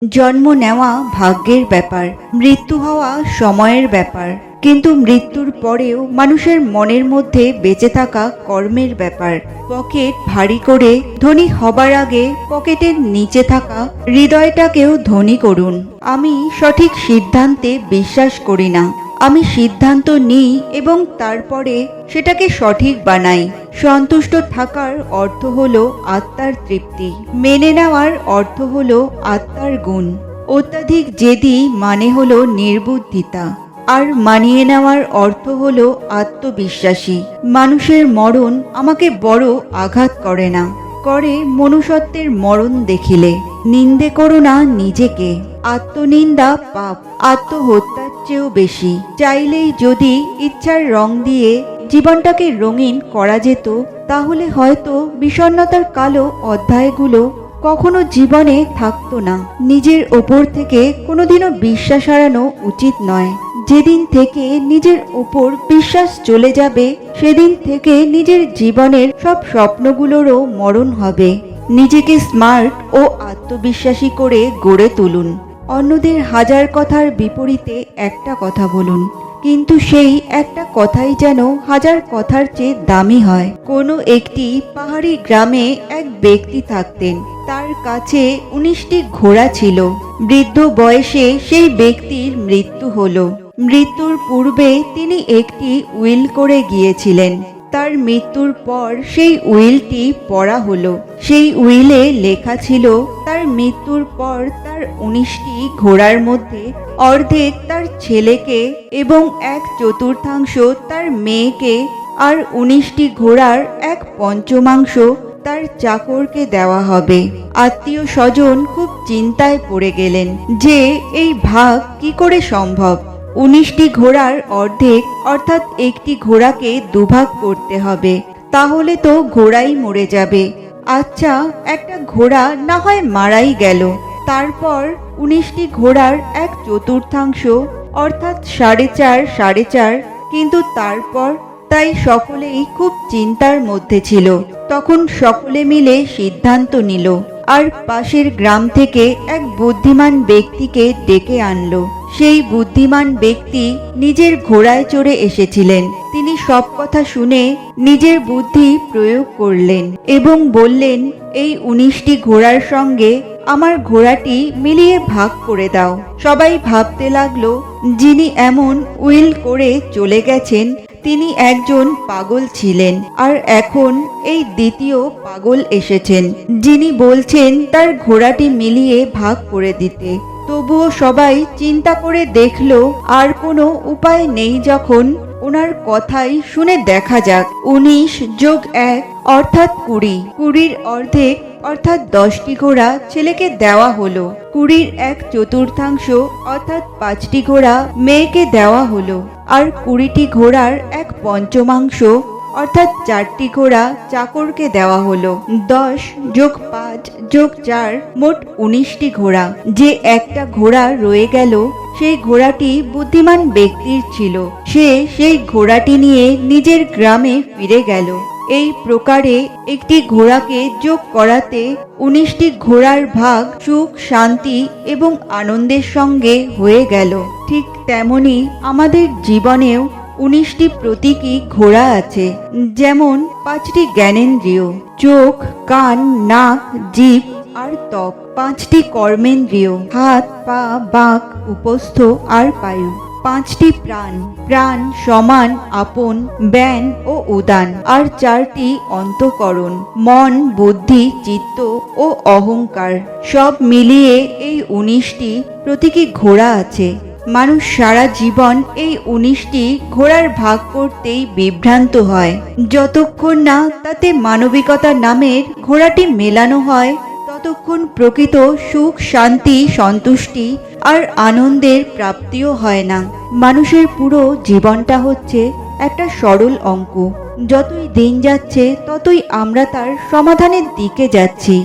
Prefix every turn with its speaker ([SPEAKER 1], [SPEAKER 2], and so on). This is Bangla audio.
[SPEAKER 1] জন্ম নেওয়া ভাগ্যের ব্যাপার, মৃত্যু হওয়া সময়ের ব্যাপার, কিন্তু মৃত্যুর পরেও মানুষের মনের মধ্যে বেঁচে থাকা কর্মের ব্যাপার। পকেট ভারী করে ধনী হবার আগে পকেটের নিচে থাকা হৃদয়টাকেও ধনী করুন। আমি সঠিক সিদ্ধান্তে বিশ্বাস করি না। আমি সিদ্ধান্ত নিই এবং তারপরে সেটাকে সঠিক বানাই। সন্তুষ্ট থাকার অর্থ হলো আত্মার তৃপ্তি, মেনে নেওয়ার অর্থ হলো আত্মার গুণ। অত্যাধিক জেদি মানে হলো নির্বুদ্ধিতা, আর মানিয়ে নেওয়ার অর্থ হলো আত্মবিশ্বাসী। মানুষের মরণ আমাকে বড় আঘাত করে না, করে মনুষ্যত্বের মরণ দেখিলে। নিন্দে করো না নিজেকে, আত্মনিন্দা পাপ। আত্মহত্যার চেয়েও বেশি। চাইলেই যদি ইচ্ছার রং দিয়ে জীবনটাকে রঙিন করা যেত, তাহলে হয়তো বিষণ্ণতার কালো অধ্যায়গুলো কখনো জীবনে থাকতো না। নিজের ওপর থেকে কোনোদিনও বিশ্বাস হারানো উচিত নয়। যেদিন থেকে নিজের ওপর বিশ্বাস চলে যাবে, সেদিন থেকে নিজের জীবনের সব স্বপ্নগুলোরও মরণ হবে। নিজেকে স্মার্ট ও আত্মবিশ্বাসী করে গড়ে তুলুন। অন্যদের হাজার কথার বিপরীতে একটা কথা বলুন, কিন্তু সেই একটা কথাই যেন হাজার কথার চেয়ে দামি হয়। কোনো একটি পাহাড়ি গ্রামে এক ব্যক্তি থাকতেন। তার কাছে 19টি ঘোড়া ছিল। বৃদ্ধ বয়সে সেই ব্যক্তির মৃত্যু হলো। মৃত্যুর পূর্বে তিনি একটি উইল করে গিয়েছিলেন। তার মৃত্যুর পর সেই উইলটি পড়া হলো। সেই উইলে লেখা ছিল, তার মৃত্যুর পর তার 19টি ঘোড়ার মধ্যে অর্ধেক তার ছেলেকে এবং 1/4 তার মেয়েকে, আর 19টি ঘোড়ার 1/5 তার চাকরকে দেওয়া হবে। আত্মীয় স্বজন খুব চিন্তায় পড়ে গেলেন যে এই ভাগ কি করে সম্ভব। 19টি ঘোড়ার অর্ধেক অর্থাৎ একটি ঘোড়াকে দুভাগ করতে হবে, তাহলে তো ঘোড়াই মরে যাবে। আচ্ছা, একটা ঘোড়া না হয় মারাই গেল, তারপর 19টি ঘোড়ার 1/4 অর্থাৎ 4.5 কিন্তু তারপর? তাই সকলেই খুব চিন্তার মধ্যে ছিল। তখন সকলে মিলে সিদ্ধান্ত নিল, আর পাশের গ্রাম থেকে এক বুদ্ধিমান ব্যক্তিকে ডেকে আনলো। সেই বুদ্ধিমান ব্যক্তি নিজের ঘোড়ায় চড়ে এসেছিলেন। তিনি সব কথা শুনে নিজের বুদ্ধি প্রয়োগ করলেন এবং বললেন, এই 19টি ঘোড়ার সঙ্গে আমার ঘোড়াটি মিলিয়ে ভাগ করে দাও। সবাই ভাবতে লাগলো, যিনি এমন উইল করে চলে গেছেন তিনি একজন পাগল ছিলেন, আর এখন এই দ্বিতীয় পাগল এসেছেন যিনি বলছেন তার ঘোড়াটি মিলিয়ে ভাগ করে দিতে। তবুও সবাই চিন্তা করে দেখলো আর কোনো উপায় নেই যখন, ওনার কথাই শুনে দেখা যাক। 19 + 1 অর্থাৎ 20। 20-র অর্ধেক অর্থাৎ 10টি ঘোড়া ছেলেকে দেওয়া হলো। 20-র 1/4 অর্থাৎ 5টি ঘোড়া মেয়েকে দেওয়া হলো, আর 20টি ঘোড়ার 1/5 অর্থাৎ 4টি ঘোড়া চাকরকে দেওয়া হলো। 10 + 5 + 4 মোট 19টি ঘোড়া। যে একটা ঘোড়া রয়ে গেল, সেই ঘোড়াটি বুদ্ধিমান ব্যক্তির ছিল। সে সেই ঘোড়াটি নিয়ে নিজের গ্রামে ফিরে গেল। এই প্রকারে একটি ঘোড়াকে যোগ করাতে 19টি ঘোড়ার ভাগ সুখ, শান্তি এবং আনন্দের সঙ্গে হয়ে গেল। ঠিক তেমনি আমাদের জীবনেও 19টি প্রতীকী ঘোড়া আছে। যেমন 5টি জ্ঞানেন্দ্রিয়, চোখ, কান, নাক, জিভ আর ত্বক। 5টি কর্মেন্দ্রিয়, হাত, পা, বাক, উপস্থ আর পায়ু। 5টি প্রাণ, প্রাণ সমান, আপন, ব্যান ও উদান। আর 4টি অন্তঃকরণ, মন, বুদ্ধি, চিত্ত ও অহংকার। সব মিলিয়ে এই 19টি প্রতীকী ঘোড়া আছে। মানুষ সারা জীবন এই 19টি ঘোড়ার ভাগ করতেই বিভ্রান্ত হয়। যতক্ষণ না তাতে মানবিকতা নামের ঘোড়াটি মেলানো হয়, ততক্ষণ প্রকৃত সুখ, শান্তি, সন্তুষ্টি আর আনন্দের প্রাপ্তিও হয় না। মানুষের পুরো জীবনটা হচ্ছে একটা সরল অঙ্ক। যতই দিন যাচ্ছে ততই আমরা তার সমাধানের দিকে যাচ্ছি।